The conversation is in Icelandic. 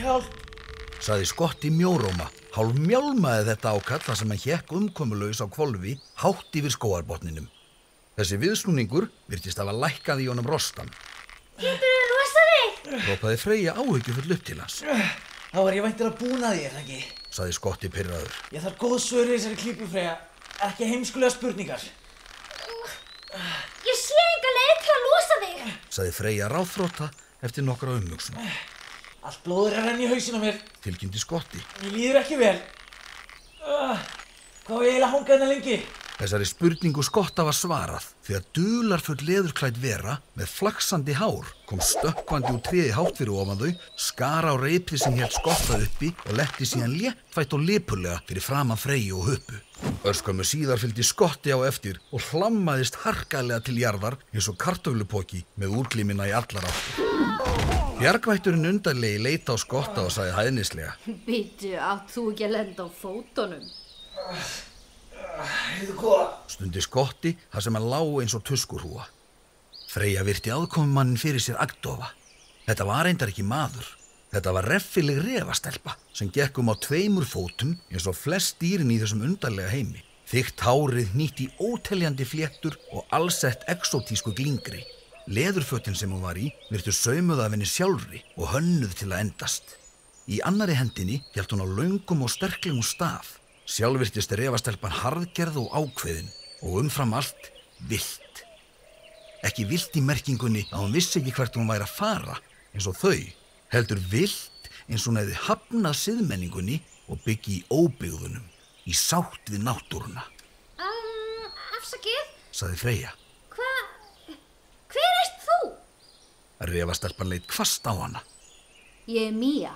hjálp, sagði Skotti mjóróma. Hálf mjálmaði þetta ákall þar sem hann hékk umkomulaus á hvolfi hátt yfir skógarbotninum. Þessi viðsnúningur virtist hafa lækkað í honum rostan. Geturðu losað þig? Hrópaði Freyja áhyggjufull upp til hans. þá var ég væntanlega búin að þér, ekki? Sagði Skotti pirraður. Ég þarf góð svör í þessari klípu, Freyja, ekki heimskulega spurningar. Ég sé enga leið til að losa þig. Sagði Freyja ráðþrota eftir nokkra umhugsun. Allt blóður að renna í hausinn á mér. Tilkynnti Skotti. Mér líður ekki vel. Hvað var ég eiginlega hangað hérna lengi? Þessari spurningu Skotta var svarað því að dularfull leðurklædd vera með flaksandi hár kom stökkvandi úr tréði hátt fyrir ofan þau, skar á reipið sem hélt Skotta uppi og letti síðan léttvætt og lipurlega fyrir framan Freyju og Huppu. Örskömmu síðar fylgdi Skotti á eftir og hlammaðist harkalega til jarðar eins og kartöflupoki með úrglímina í allar áttir. Bjargvætturinn undarlegi leit á Skotta og sagði hæðnislega. Bíddu, átt þú ekki að lenda á fótunum? Heiðu góða. Stundi Skotti þar sem hann lá eins og tuskurhúa. Freyja virti aðkomumannin fyrir sér agndofa. Þetta var reyndar ekki maður. Þetta var reffileg refastelpa sem gekk á 2 fótum eins og flest dýrin í þessum undarlega heimi. Þykkt hárið hnýtt í óteljandi fléttur og allsett exotísku glingri. Leðurfötin sem hún var í virtu saumuð af henni sjálfri og hönnuð til að endast. Í annarri hendinni hélt hún á löngum og sterklegum staf. Sjálf virtist refastelpan harðgerð og ákveðin og umfram allt villt. Ekki villt í merkingunni að hún vissi ekki hvert hún væri að fara eins og þau, heldur villt eins og hún hefði hafnað siðmenningunni og byggi í óbyggðunum, í sátt við náttúruna. Afsakið, Sagði Freyja. hver ert þú? Refastelpan leit hvasst á hana. Ég er Mía.